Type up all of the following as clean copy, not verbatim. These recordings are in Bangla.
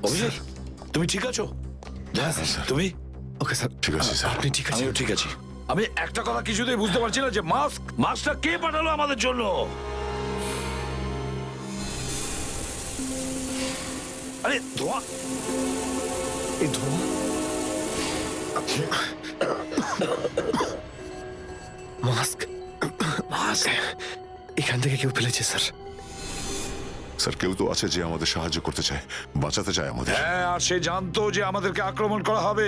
অভিজিৎ, তুমি ঠিক আছো? তুমি? ওকে স্যার, ঠিক আছে স্যার। আপনি ঠিক আছে? আমিও ঠিক আছি। আমি একটা কথা কিছুতেই বুঝতে পারছি না যে মাস্কটা কে পাঠালো আমাদের জন্য? আরে ধোঁয়া, এই ধোঁয়া, মাস্ক এখান থেকে কেউ ফেলেছে স্যার। স্যার, কেউ তো আছে যে আমাদের সাহায্য করতে চায়, বাঁচাতে চায় আমাদের। হ্যাঁ, আর সে জানতো যে আমাদেরকে আক্রমণ করা হবে।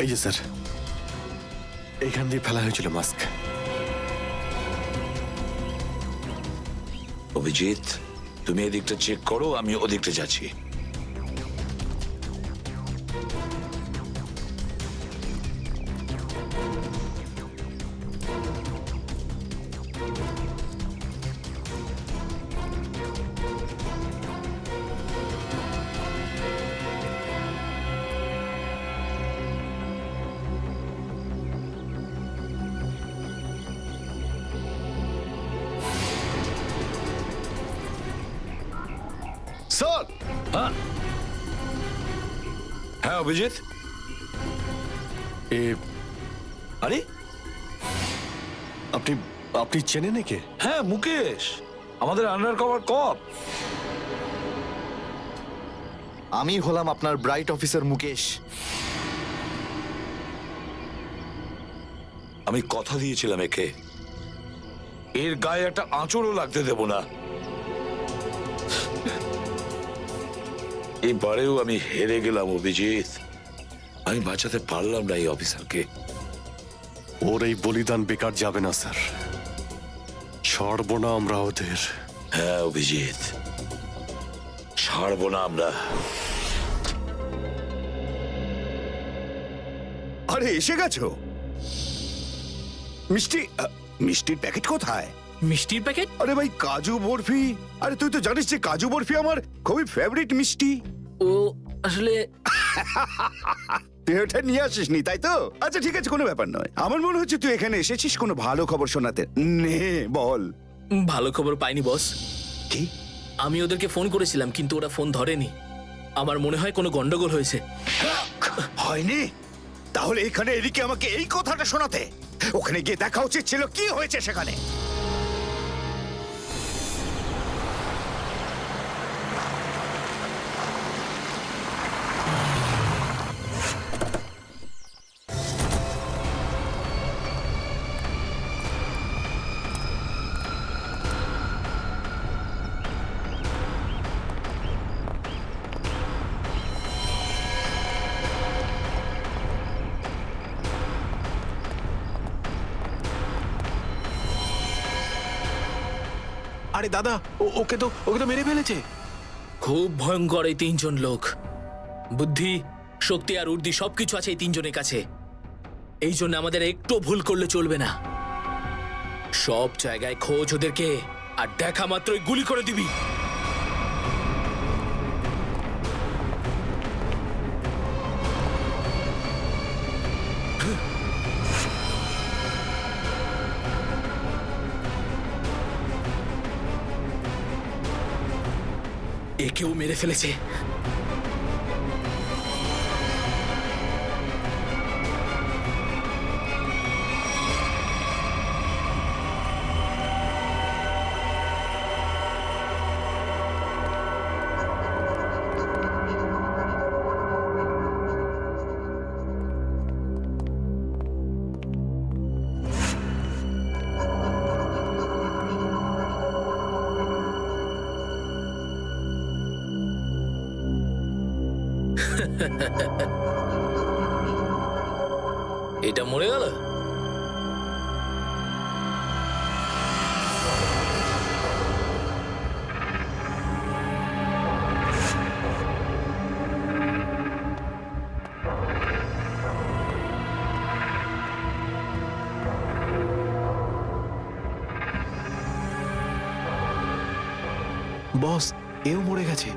এই যে স্যার, এখান দিয়ে ফেলা হয়েছিল মাস্ক। অভিজিৎ, তুমি এদিকটা চেক করো, আমি ওদিকটা যাচ্ছি। স্যার, হ্যাঁ অভিজিৎ, আরে আপনি আপনি চেনেন একে? হ্যাঁ মুকেশ, আমাদের আন্ডার কভার কপ। আমি হলাম আপনার ব্রাইট অফিসার মুকেশ। আমি কথা দিয়েছিলাম একে, এর গায়ে একটা আঁচড়ও লাগতে দেব না। এবারেও আমি হেরে গেলাম অভিজিৎ। আমি বাঁচাতে পারলাম না এই অফিসারকে। ওর এই বলিদান বেকার যাবে না স্যার, ছাড়বো না আমরা ওদের। হ্যাঁ অভিজিৎ, ছাড়বো না আমরা। আরে এসে গেছো? মিষ্টির প্যাকেট কোথায়? মিষ্টির প্যাকেট? আরে ভাই, কাজু বরফি। আরে তুই তো জানিস যে কাজু বরফি আমার খুবই ফেভারিট মিষ্টি। ও আসলে তুই ওটা নিয়ে আসিসনি তাই তো? আচ্ছা ঠিক আছে, কোনো ব্যাপার নয়। আমার মনে হচ্ছে তুই এখানে এসেছিস কোনো ভালো খবর শোনাতে। নে বল। ভালো খবর পাইনি বস। কি? আমি ওদেরকে ফোন করেছিলাম কিন্তু ওরা ফোন ধরেনি। আমার মনে হয় কোনো গন্ডগোল হয়েছে। হয়নি? তাহলে এখানে এদিকে আমাকে এই কথাটা শোনাতে? ওখানে গিয়ে দেখা উচিত ছিল কি হয়েছে সেখানে। আরে দাদা, ওকে তো মেরে ফেলেছে। খুব ভয়ঙ্কর এই তিনজন লোক। বুদ্ধি, শক্তি আর উর্দি সবকিছু আছে এই তিনজনের কাছে। এই জন্য আমাদের একটু ভুল করলে চলবে না। সব জায়গায় খোঁজ ওদেরকে, আর দেখা মাত্রই গুলি করে দিবি। একেও মেরে ফেলেছে। এটা মরে গেল। বস, এও মরে গেছে।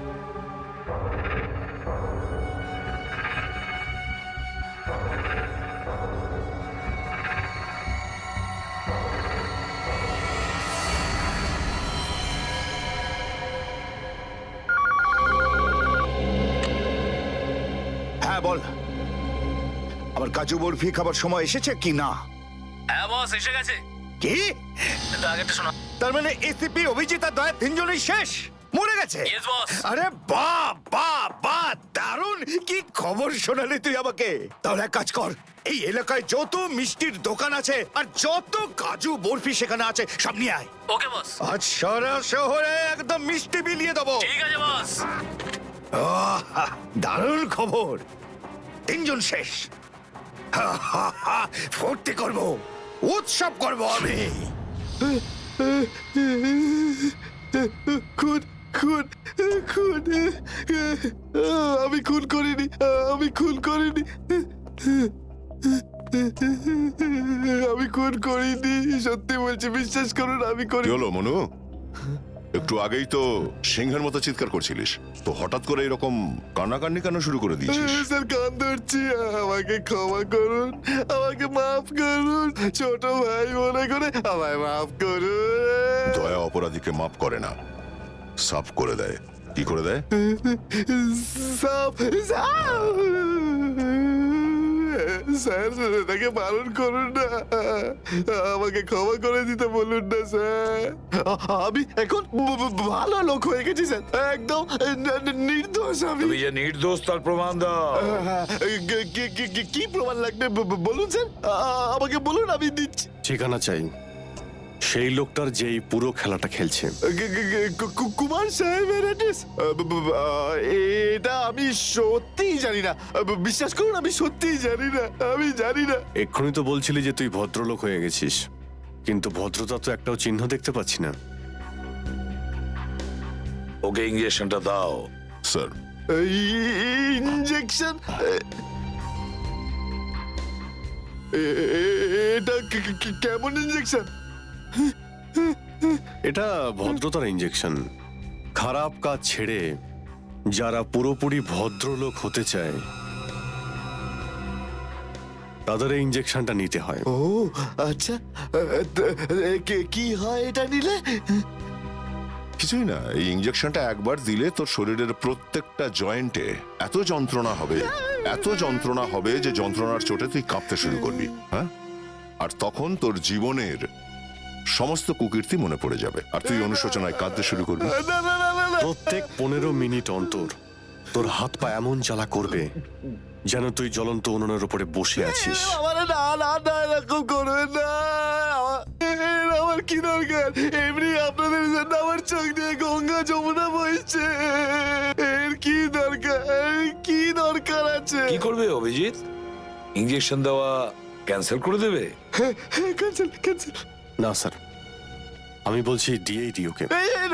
আমার কাজু বরফি খাবার সময় এসেছে কি না? হ্যাঁ বস, এসে গেছে। কি? আগেরটা শোনা। তার মানে এসিপি, অভিজিৎ আর দয়া তিনজনই শেষ, মরে গেছে? Yes, boss. আরে বাহ বাহ বাহ, দারুণ! কি খবর শোনালি তুই আমাকে। তাহলে এক কাজ কর, এই এলাকায় যত মিষ্টির দোকান আছে আর যত কাজু বরফি সেখানে আছে সব নিয়ে আয়। ওকে বস। আজ সারা শহরে একদম মিষ্টি বিলিয়ে দেবো। ঠিক আছে বস। আহা, দারুণ খবর, তিনজন শেষ। হা, হা, হা, ফুর্তি করব, উৎসব করব আমি। খুন খুন খুন আমি খুন করিনি, আমি খুন করিনি, আমি খুন করিনি, সত্যি বলছি, বিশ্বাস করুন আমি কি করি। হলো মনু? একটু আগেই তো সিংহের মতো চিৎকার করছিলিস, তো হঠাৎ করে এরকম কান্নাকান্নি কেন শুরু করে দিয়েছিস? স্যার কান ধরছি, আমাকে ক্ষমা করুন, আমাকে মাফ করুন, ছোট ভাই মনে করে আমায় মাফ করুন। দয়া অপরাধীকে মাফ করে না, সাফ করে দেয়। কি করে দেয়? সাপ সাপ স্যার, তাকে বারণ করুন না, আমাকে ক্ষমা করে দিতে বলুন না স্যার। আমি এখন ভালো লোক হয়ে গেছি স্যার, একদম নির্দোষ আমি। তুমি যে নির্দোষ তার প্রমাণ দাও। কি প্রমাণ লাগবে বলুন স্যার, আমাকে বলুন, আমি দিচ্ছি। ঠিকানা চাই সেই লোকটার যেই পুরো খেলাটা খেলছে। কুমার সাহেবের অ্যাড্রেস? এটা আমি সত্যিই জানি না, বিশ্বাস করুন, আমি সত্যিই জানি না, আমি জানি না। এক্ষুনি তো বলছিলি যে তুই ভদ্রলোক হয়ে গেছিস, কিন্তু ভদ্রতা তো একটাও চিহ্ন দেখতে পাচ্ছি না। ওকে ইঞ্জেকশনটা দাও। Sir, injection? এটা কেমন ইনজেকশন? এটা ভদ্রতার ইঞ্জেকশন। খারাপ কাজ ছেড়ে যারা পুরোপুরি ভদ্রলোক হতে চায় তাদের এই ইঞ্জেকশনটা নিতে হয়। ও আচ্ছা, কি হয় এটা নিলে? কিছুই না, এই ইঞ্জেকশনটা একবার দিলে তোর শরীরের প্রত্যেকটা জয়েন্টে এত যন্ত্রণা হবে, এত যন্ত্রণা হবে যে যন্ত্রণার চোটে তুই কাঁপতে শুরু করবি। হ্যাঁ, আর তখন তোর জীবনের সমস্ত কুকীর্তি মনে পড়ে যাবে, আর তুই অনুশোচনায় কাঁদতে শুরু করবি। না না না না না, প্রত্যেক 15 মিনিট অন্তর তোর হাত পা এমন জ্বালা করবে যেন তুই জ্বলন্ত উনুনের উপরে বসে আছিস। আমার না না না, এরকম করবেন না, আমার কি দরকার? এমনি আপনাদের জন্য আমার চোখ দিয়ে গঙ্গা যমুনা বইছে, এর কি দরকার? কি দরকার আছে? কি করবে অভিজিৎ? ইঞ্জেকশন দেওয়া ক্যান্সেল করে দেবে? Cancel cancel. না স্যার, আমি বলছি দিয়েই দিই ওকে।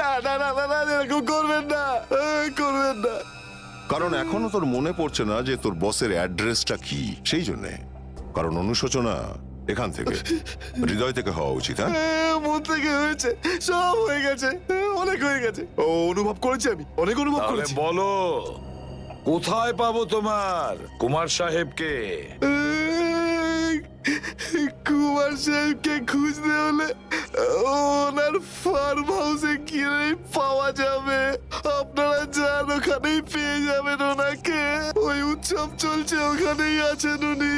না না না না, এরকম করবেন না, করবেন না। কারণ এখনো তোর মনে পড়ছে না যে তোর বসের অ্যাড্রেসটা কি, সেই জন্যে। কারণ অনুশোচনা এখান থেকে, হৃদয় থেকে হওয়া উচিত। হ্যাঁ, মন থেকে হয়েছে, সব হয়ে গেছে, অনেক হয়ে গেছে, ও অনুভব করেছি, আমি অনেক অনুভব তাহলে করেছি। বলো, কোথায় পাবো তোমার কুমার সাহেবকে? কুমার সাহেবকে খুঁজতে হলে ওনার ফার্ম হাউসে গিয়ে পাওয়া যাবে। আপনারা যান, ওখানেই পেয়ে যাবেন ওনাকে। ওই উৎসব চলছে, ওখানেই আছেন উনি।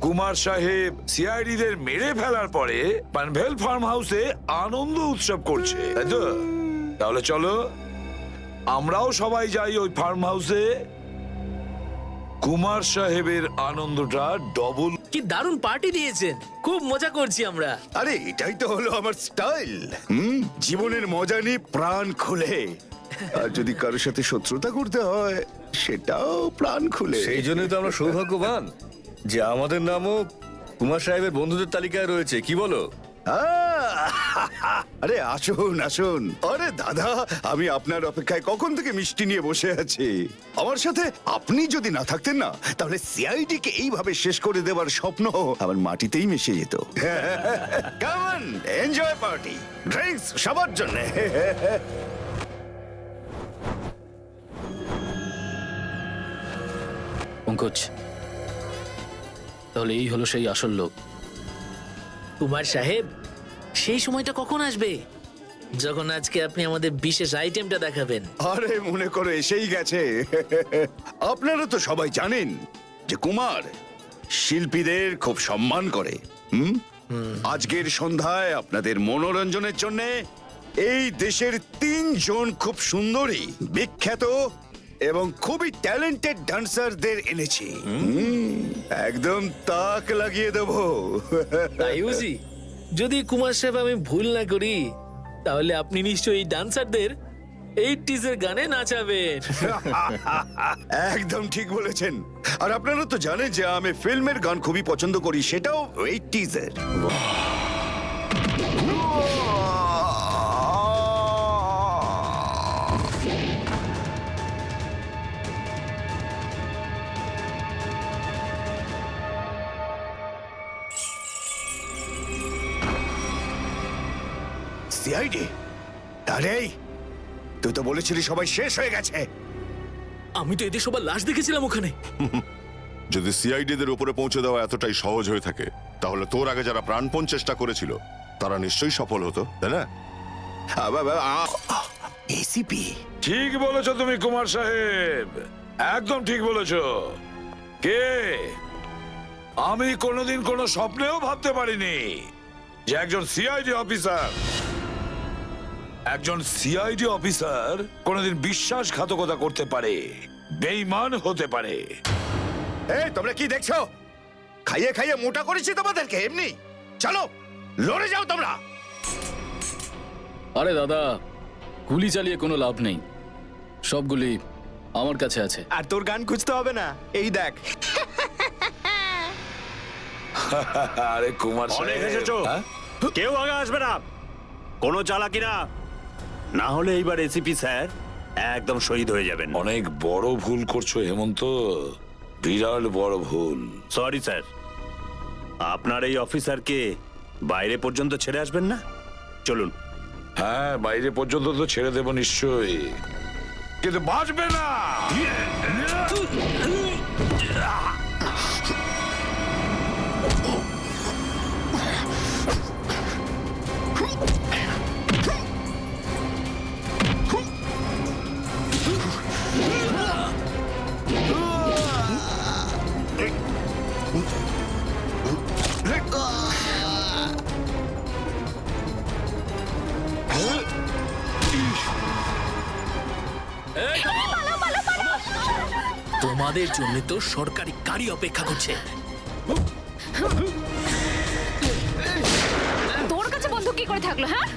কুমার সাহেব সিআইডিদের মেরে ফেলার পরে পানভেল ফার্ম হাউসে আনন্দ উৎসব করছে, তাই তো? তাহলে চলো আমরাও সবাই যাই ওই ফার্ম হাউসে। কুমার সাহেবের আনন্দটা ডবল। কি দারুণ পার্টি দিয়েছেন, খুব মজা করছি আমরা। আরে এটাই তো হলো আমার স্টাইল। জীবনের মজা নিয়ে প্রাণ খুলে, আর যদি কারোর সাথে শত্রুতা করতে হয় সেটাও প্রাণ খুলে। সেই জন্যই তো আমরা সৌভাগ্যবান যে আমাদের নামও কুমার সাহেবের বন্ধুদের তালিকায় রয়েছে, কি বলো? আরে আসুন আসুন। আরে দাদা, আমি আপনার অপেক্ষায় কখন থেকে মিষ্টি নিয়ে বসে আছি। আমার সাথে আপনি যদি না থাকতেন না, তাহলে সিআইডি কে এইভাবে শেষ করে দেওয়ার স্বপ্ন আমার মাটিতেই মিশে যেত। কেমন এনজয় পার্টি, ড্রিঙ্কস সবার জন্য। পঙ্কজ, তাহলে এই হলো সেই আসল লোক। কুমার সাহেব, সেই সময়টা কখন আসবে যখন আজকে আপনি আমাদের বিশেষ আইটেমটা দেখাবেন? আরে মনে করো এসেই গেছে। আপনারা তো সবাই জানেন যে কুমার শিল্পীদের খুব সম্মান করে। আজকের সন্ধ্যায় আপনাদের মনোরঞ্জনের জন্য এই দেশের 3 জন খুব সুন্দরী, বিখ্যাত এবং খুবই ট্যালেন্টেড ডান্সারদের এনেছি। একদম তাক লাগিয়ে দেবো। তাই বুঝি? যদি কুমার সাহেব আমি ভুল না করি, তাহলে আপনি নিশ্চয়ই ডান্সারদের 80s এর গানে নাচাবেন। একদম ঠিক বলেছেন। আর আপনারা তো জানেন যে আমি ফিল্মের গান খুবই পছন্দ করি, সেটাও 80s এর। সিআইডি? আরে তুই তো বলেছিলি সবাই শেষ হয়ে গেছে। আমি তো এদের সবার লাশ দেখেছিলাম ওখানে। যদি সিআইডিদের উপরে পৌঁছে দেওয়া এতটাই সহজ হয়ে থাকে, তাহলে তোর আগে যারা প্রাণপণ চেষ্টা করেছিল তারা নিশ্চয়ই সফল হতো, তাই না? এসিপি? ঠিক বলেছো তুমি কুমার সাহেব, একদম ঠিক বলেছো। কে? আমি কোনোদিন কোনো স্বপ্নেও ভাবতে পারিনি যে একজন সিআইডি অফিসার কোনোদিন বিশ্বাসঘাতকতা করতে পারে, বেঈমান হতে পারে। এই তোমরা কি দেখছো? খাইয়ে খাইয়ে মোটা করেছি তোমাদেরকে এমনি। চলো লড়ে যাও তোমরা। আরে দাদা, গুলি চালিয়ে কোনো লাভ নেই, সবগুলি আমার কাছে আছে। আর তোর গান খুঁজতে হবে না, এই দেখ। আরে কুমার অনেক সাহেব, এসেছো, হ্যাঁ? কেউ আগে আসবে না, কোনো চালাকি না, না হলে এইবার এসিপি স্যার একদম শহীদ হয়ে যাবেন। অনেক বড় ভুল করছো হেমন্ত, বিরাট বড় ভুল। সরি স্যার, আপনার এই অফিসারকে বাইরে পর্যন্ত ছেড়ে আসবেন না? চলুন। হ্যাঁ, বাইরে পর্যন্ত তো ছেড়ে দেবো নিশ্চয়ই, কিন্তু বাঁচবে না। তোমাদের জন্য তো সরকারি গাড়ি অপেক্ষা করছে। তোর কাছে বন্ধু কি করে থাকলো? হ্যাঁ,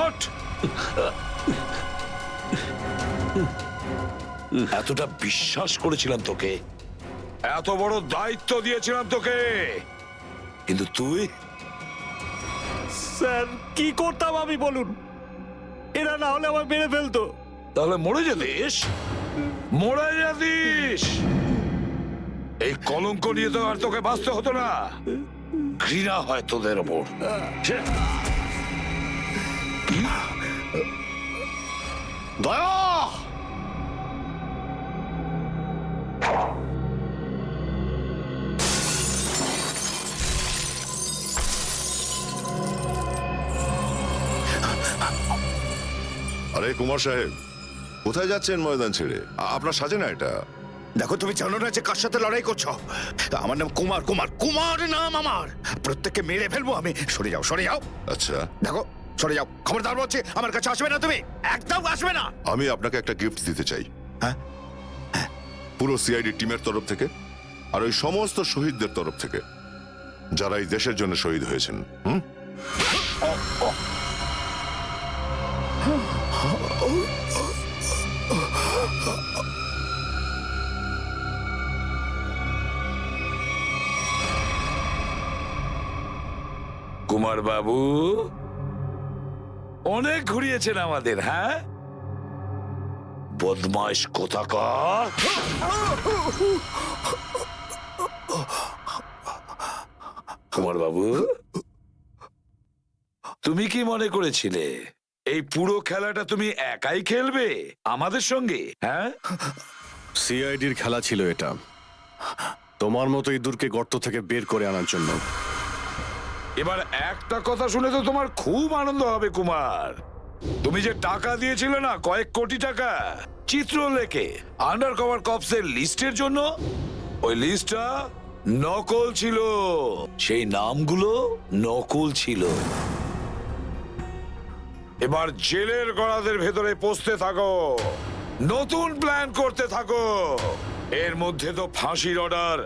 ওঠ! এতটা বিশ্বাস করেছিলাম তোকে, এত বড় দায়িত্ব দিয়েছিলাম তোকে, কিন্তু তুই স্যার কি করতাম আমি বলুন, এরা না হলে আমার মেরে ফেলতো। তাহলে মরে যেতিস, মরে যেতিস। এই কলঙ্ক নিয়ে তো আর তোকে বাঁচতে হতো না। ঘৃণা হয় তোদের ওপর। ছে! দয়া! আরে কুমার সাহেব, কোথায় যাচ্ছেন ময়দান ছেড়ে? আপনার সাজে না এটা। দেখো, তুমি জানো না যে কার সাথে লড়াই করছো? আমার নাম কুমার, কুমার, কুমার নাম আমার। প্রত্যেককে মেরে ফেলবো আমি। সরে যাও, সরে যাও। আচ্ছা, দেখো, সরে যাও। খবরদার বলছি, আমার কাছে আসবে না তুমি, একদম আসবে না। আমি আপনাকে একটা গিফট দিতে চাই। হ্যাঁ? পুরো সিআইডি টিমের তরফ থেকে আর ওই সমস্ত শহীদদের তরফ থেকে, যারা এই দেশের জন্য শহীদ হয়েছেন। কুমার বাবু অনেক ঘুরিয়েছেন আমাদের, হ্যাঁ? বদমাইশ কোথাকার। কুমার বাবু, তুমি কি মনে করেছিলে এই পুরো খেলাটা তুমি একাই খেলবে আমাদের সঙ্গে? হ্যাঁ, সিআইডির খেলা ছিল এটা, তোমার মতো ইঁদুরকে গর্ত থেকে বের করে আনার জন্য। এবার একটা কথা শুনে তো তোমার খুব আনন্দ হবে কুমার। তুমি যে টাকা দিয়েছিলে না, কয়েক কোটি টাকা, চিত্রলেখে আন্ডার কভার কপসের লিস্টের জন্য, ওই লিস্টটা নকল ছিল। সেই নামগুলো নকল ছিল। এবার জেলের গড়াদের ভেতরে পৌঁছতে থাকো, নতুন প্ল্যান করতে থাকো। এর মধ্যে তো ফাঁসির অর্ডার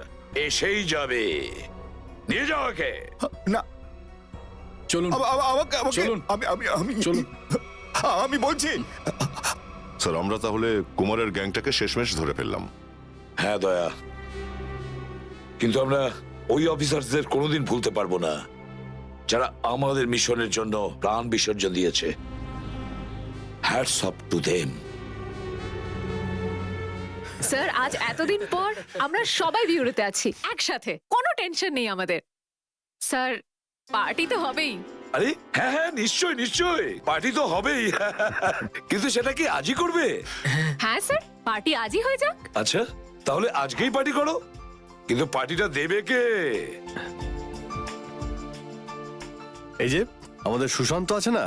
এসেই যাবে। নিয়ে যাও একে। না, চলুন আমাকে চলুন। আমি চলুন। আমি বলছি। স্যার, আমরা তাহলে কুমারের গ্যাংটাকে শেষমেশ ধরে ফেললাম। হ্যাঁ দয়া, কিন্তু আমরা ওই অফিসারদের কোনোদিন ভুলতে পারবো না যারা আমাদের মিশনের জন্য প্রাণ বিসর্জন দিয়েছে। Hats off to them. Sir, আজ এতদিন পর আমরা সবাই বিউরোতে আছি একসাথে, কোনো টেনশন নেই আমাদের। স্যার, পার্টি তো হবেই। আরে হ্যাঁ হ্যাঁ, নিশ্চয় নিশ্চয়, পার্টি তো হবেই। কিন্তু সেটা কি আজই করবে? হ্যাঁ স্যার, পার্টি আজই হয়ে যাক। আচ্ছা, তাহলে আজকেই পার্টি করো। কিন্তু পার্টিটা দেবে কে? এই যে আমাদের সুশান্ত আছে না,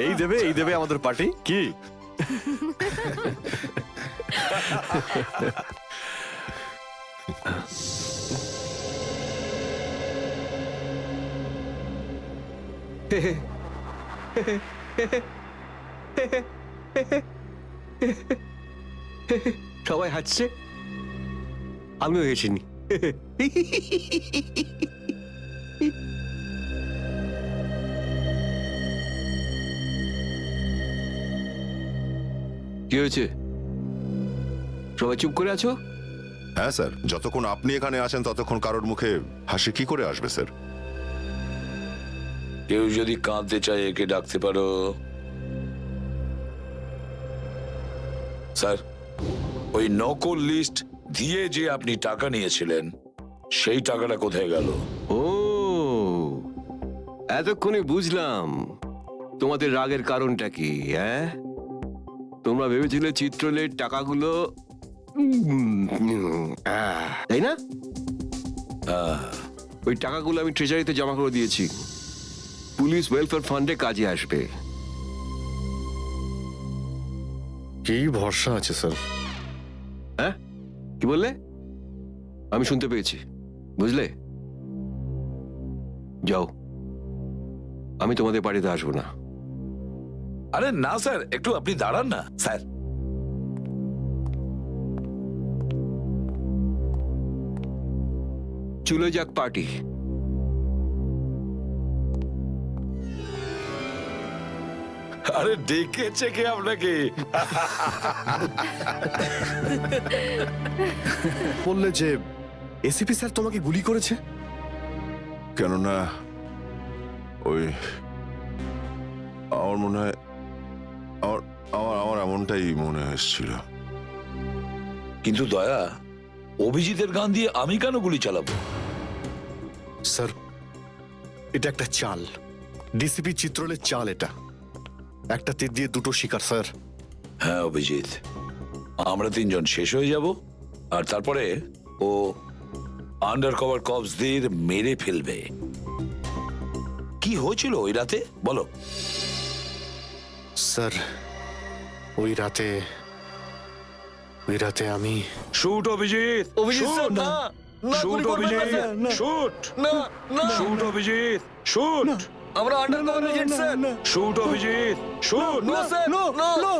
এই দেবে আমাদের পার্টি। কি সবাই হাসছে, আমিও হেসিনি। কি হয়েছে? সবাই চুপ করে আছো? হ্যাঁ স্যার, যতক্ষণ আপনি এখানে আছেন ততক্ষণ কারোর মুখে হাসি কি করে আসবে স্যার? কেউ যদি কাঁদতে চায় একে ডাকতে পারো। স্যার, ওই নকল লিস্ট দিয়ে যে আপনি টাকা নিয়েছিলেন, সেই টাকাটা কোথায় গেল? ও, এতক্ষণে বুঝলাম তোমাদের রাগের কারণটা কি। হ্যাঁ, তোমরা ভেবেছিলে চিত্রলের টাকাগুলো তাই না? ওই টাকাগুলো আমি ট্রেজারিতে জমা করে দিয়েছি, পুলিশ ওয়েলফেয়ার ফান্ডে কাজে আসবে। কি ভরসা আছে স্যার? হ্যাঁ, কি বললে? আমি শুনতে পেয়েছি, বুঝলে? যাও, আমি তোমাদের বাড়িতে আসবো না। আরে না স্যার, একটু আপনি দাঁড়ান না স্যার। চলে যাক পার্টি। আরে ডেকেছে কে আপনাকে? বললে যে এসিপি স্যার তোমাকে গুলি করেছে। কেননা ওই আমার মনে হয় আমার আমার আমার এমনটাই মনে এসেছিল। কিন্তু দয়া, অভিজিতের গান দিয়ে আমি কেন গুলি চালাবো? স্যার, এটা একটা চাল, ডিসিপি চিত্রলের চাল। এটা একটা তীর দিয়ে দুটো শিকার স্যার। হ্যাঁ অভিজিৎ, আমরা তিনজন শেষ হয়ে যাব আর তারপরে ও আন্ডার কভার কপসদের মেরে ফেলবে। কি হয়েছিল ওই রাতে বলো? স্যার, ওই রাতে আমি shoot Abhijit, shoot shoot Abhijit, shoot shoot Abhijit, shoot. আমরা under cover agent sir. Shoot Abhijit, shoot. No sir, no no no.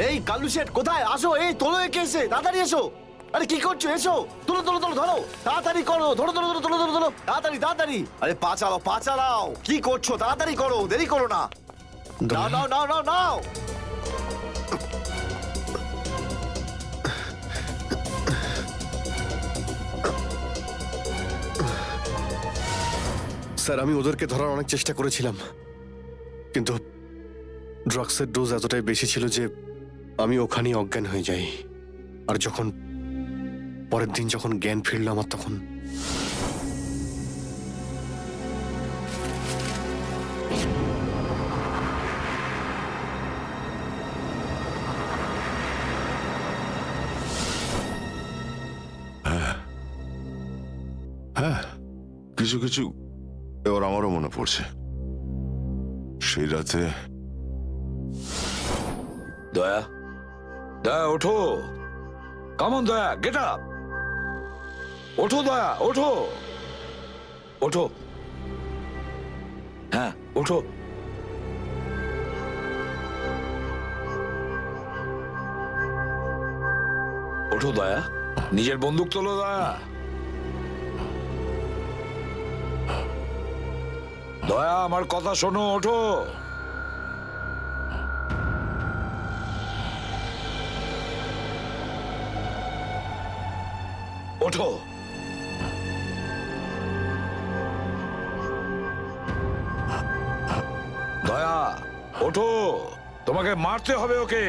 এই কালু শেঠ কোথায়? আসো, এই তোলো একে এসে তাড়াতাড়ি এসো। আরে কি করছো? এসো, তোলো তোলো তোলো, ধরো তাড়াতাড়ি করো, ধরো ধরো ধরো ধরো ধরো ধরো, তাড়াতাড়ি তাড়াতাড়ি। আরে পা চালাও, পা চালাও। কি করছো? তাড়াতাড়ি করো, দেরি করো না। নাও নাও নাও নাও নাও। স্যার, আমি ওদেরকে ধরার অনেক চেষ্টা করেছিলাম, কিন্তু ড্রাগসের ডোজ এতটাই বেশি ছিল যে আমি ওখানেই অজ্ঞান হয়ে যাই। আর যখন পরের দিন যখন জ্ঞান ফিরল আমার, তখন হ্যাঁ, কিছু কিছু এবার আমারও মনে পড়ছে। সেই রাতে দয়া, দয়া ওঠো, কামন দয়া, গেট আপ, ওঠো দয়া, ওঠো ওঠো, হ্যাঁ ওঠো। ওঠো দয়া, নিজের বন্দুক তোলো দয়া। দয়া আমার কথা শোনো, ওঠো। ওঠো। দয়া ওঠো, তোমাকে মারতে হবে ওকে।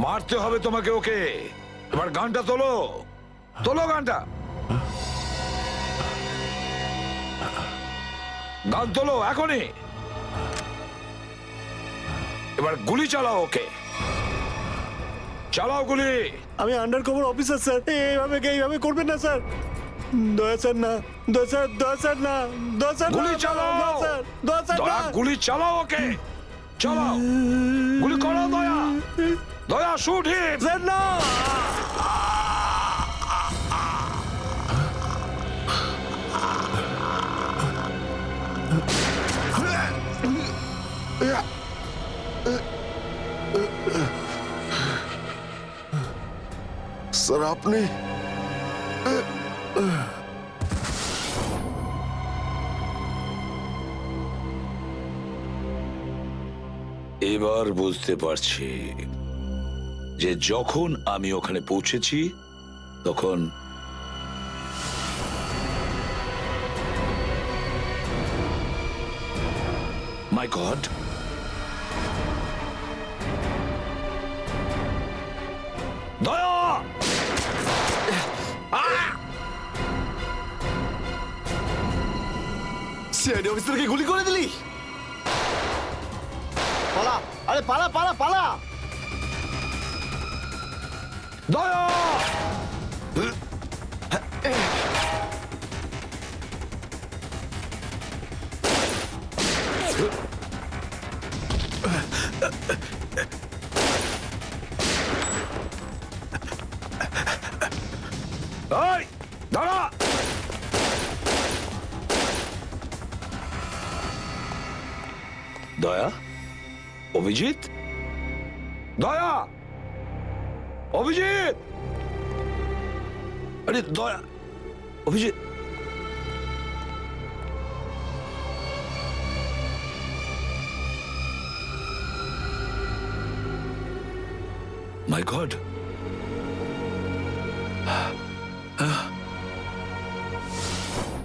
মারতে হবে তোমাকে ওকে। এবার গানটা তোলো, তোলো গানটা, গান তোলো এখনই। এবার গুলি চালাও ওকে, চালাও গুলি। আমি আন্ডার কভার অফিসার স্যার, এইভাবে করবেন না স্যার। দয়া স্যার না, দয়া স্যার, দয়া স্যার না, দয়া স্যার, গুলি চালাও, দয়া স্যার দয়া গুলি চালাও ওকে, চালাও গুলি করো দয়া, দয়া শুট হিম। স্যার না। স্যার আপনি এবার বুঝতে পারছি যে যখন আমি ওখানে পৌঁছেছি তখন মাই গড, দয়া, সিআইডি অফিসারকে গুলি করে দিলি? পালা, আরে পালা পালা পালা। দয়া, এই দাঁড়া। দয়া, অভিজিৎ, দয়া, অভিজিৎ, আরে দয়া, অভিজিৎ। মাই গড,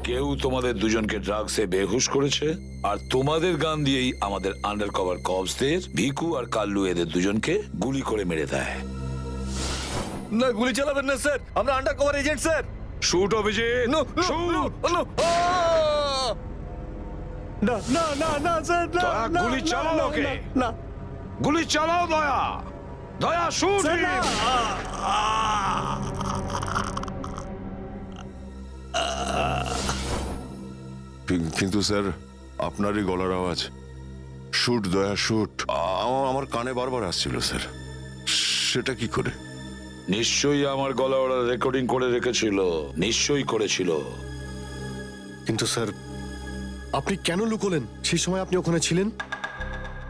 কেউ তোমাদের দুজনকে ড্রাগসে বেহুশ করেছে, আর তোমাদের গান দিয়েই আমাদের আন্ডার কভার কপসদের ভিকু আর কাল্লু এদের দুজনকে গুলি করে মেরে দেয়। না, গুলি চালাবেন না স্যার, আমরা under cover agent sir. Shoot Abhijit, shoot. না না না না স্যার, না, দয়া, না, গুলি না, চালাও না, ওকে। না, না, গুলি চালাও দয়া, দয়া শুট। স্যার, না। কিন্তু স্যার, আপনারই গলার আওয়াজ, শুট দয়া শুট, আমার কানে বারবার আসছিল স্যার। সেটা কি করে? নিশ্চয়ই আমার গলা ওরা রেকর্ডিং করে রেখেছিল, নিশ্চয়ই করেছিল। কিন্তু স্যার, আপনি কেন লুকোলেন? সেই সময় আপনি ওখানে ছিলেন।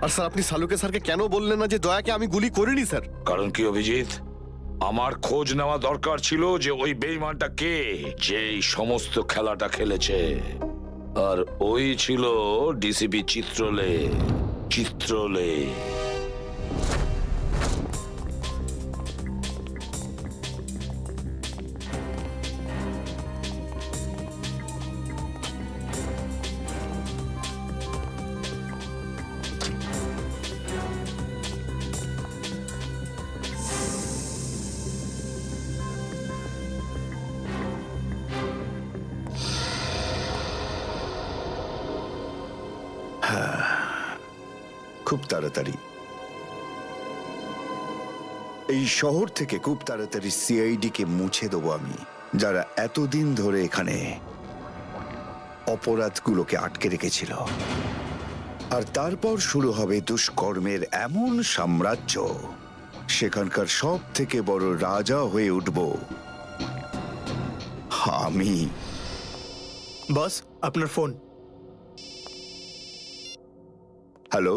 আর স্যার, আপনি সালুকে স্যারকে কেন বললেন না যে দয়াকে আমি গুলি করিনি স্যার? কারণ কি অভিজিৎ, আমার খোঁজ নেওয়া দরকার ছিল যে ওই বেঈমানটা কে, যে এই সমস্ত খেলাটা খেলেছে। আর ওই ছিল ডিসিপি চিত্রলে। চিত্রলে খুব তাড়াতাড়ি এই শহর থেকে খুব তাড়াতাড়ি সিআইডি কে মুছে দেবো আমি, যারা এতদিন ধরে এখানে অপরাধগুলোকে আটকে রেখেছিল। আর তারপর শুরু হবে দুষ্কর্মের এমন সাম্রাজ্য, সেখানকার সব থেকে বড় রাজা হয়ে উঠব আমি। বস, আপনার ফোন। হ্যালো,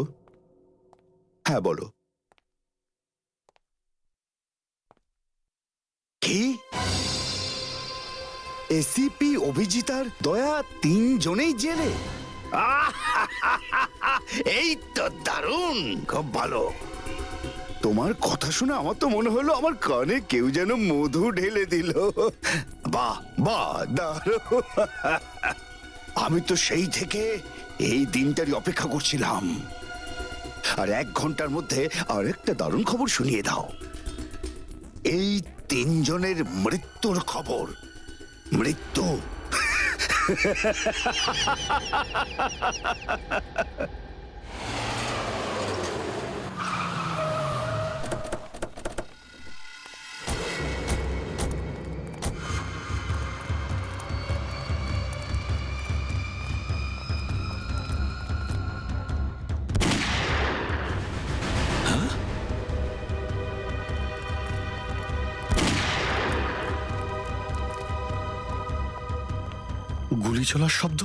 হ্যাঁ বলো। কি? এসিপি অভিজিতার দয়া তিনজনেই জেলে? এই তো দারুণ, খুব ভালো। তোমার কথা শুনে আমার তো মনে হলো আমার কানে কেউ যেন মধু ঢেলে দিল। বাহ বাহ, দারুণ। আমি তো সেই থেকে এই দিনটারই অপেক্ষা করছিলাম। আর 1 ঘন্টার মধ্যে আরেকটা দারুণ খবর শুনিয়ে দাও। এই তিনজনের মৃত্যুর খবর। মৃত্যু। গুলি চলার শব্দ।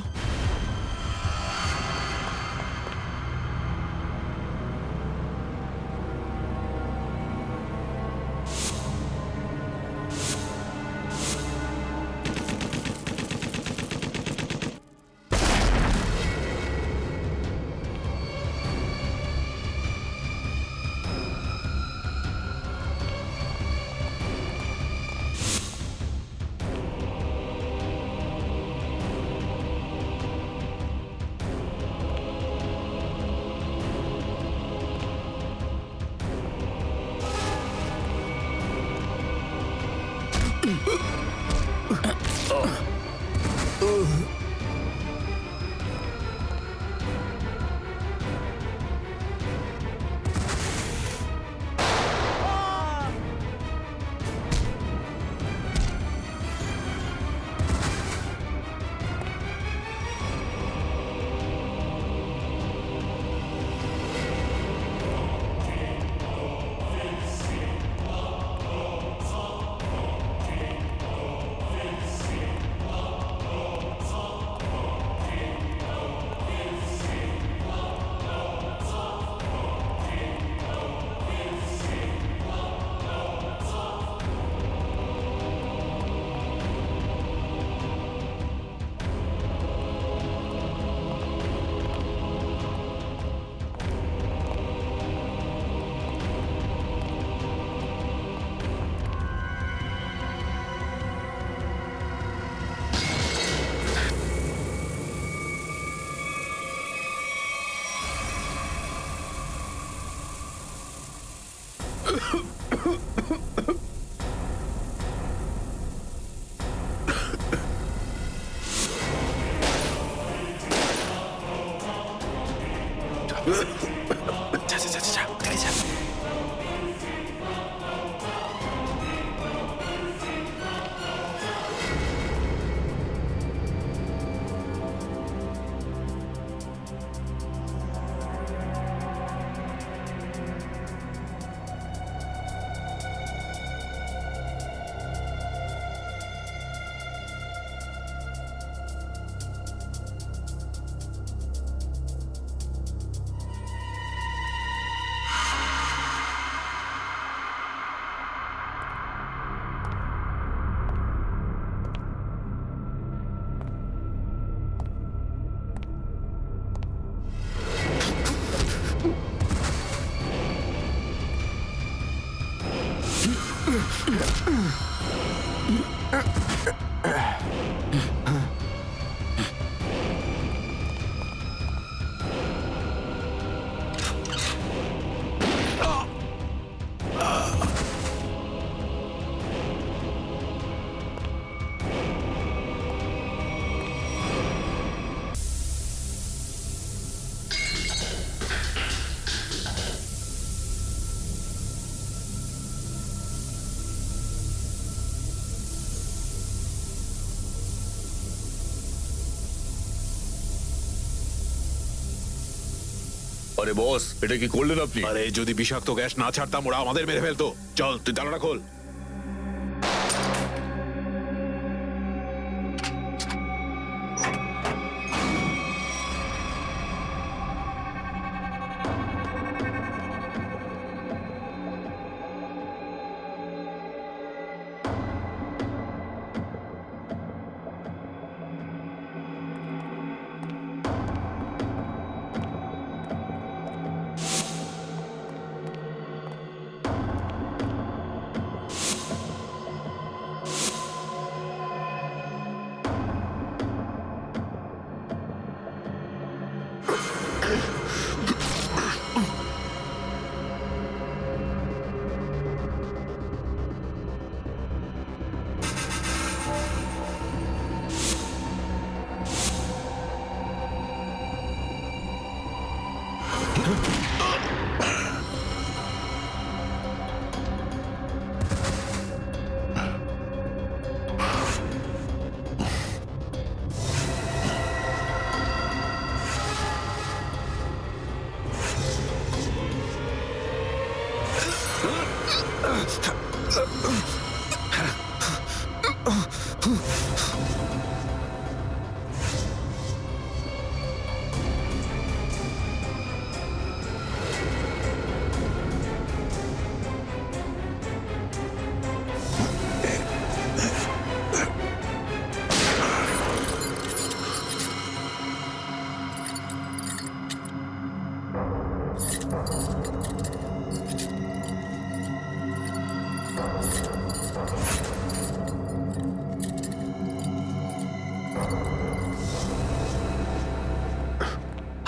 আরে বস, এটা কি করলেন আপনি? আরে যদি বিষাক্ত গ্যাস না ছাড়তাম ওরা আমাদের মেরে ফেলতো। চল তুই জানালা খোল।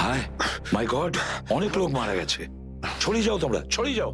হায় মাই গড, অনেক লোক মারা গেছে। ছড়িয়ে যাও তোমরা, ছড়িয়ে যাও।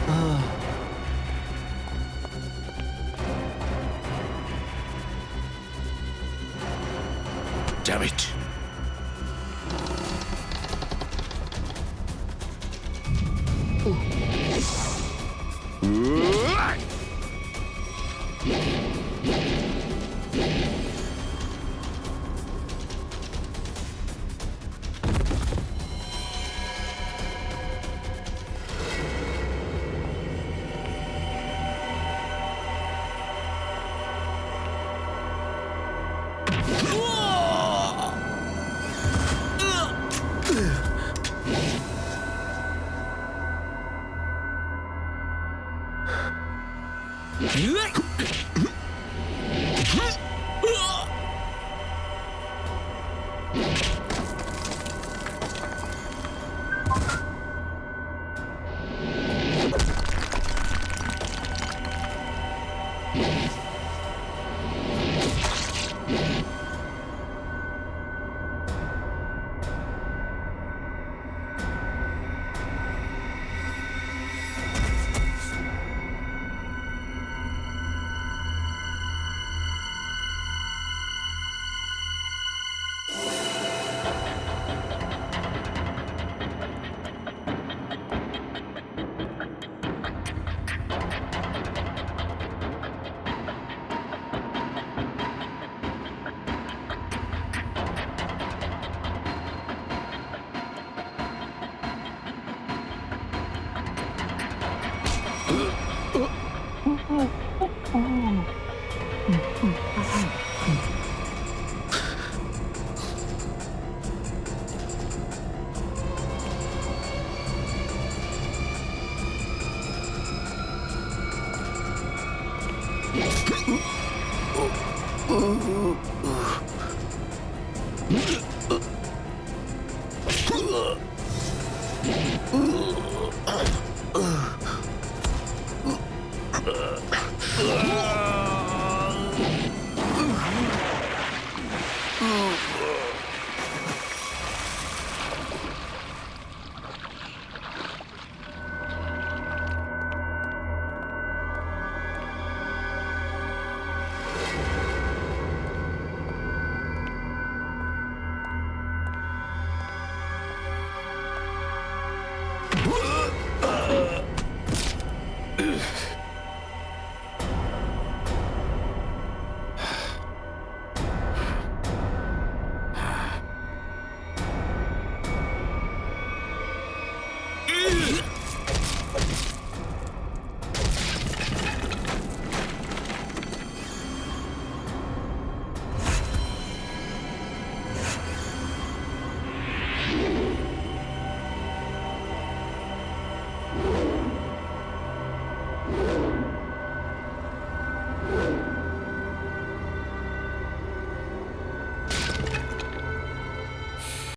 Damn it.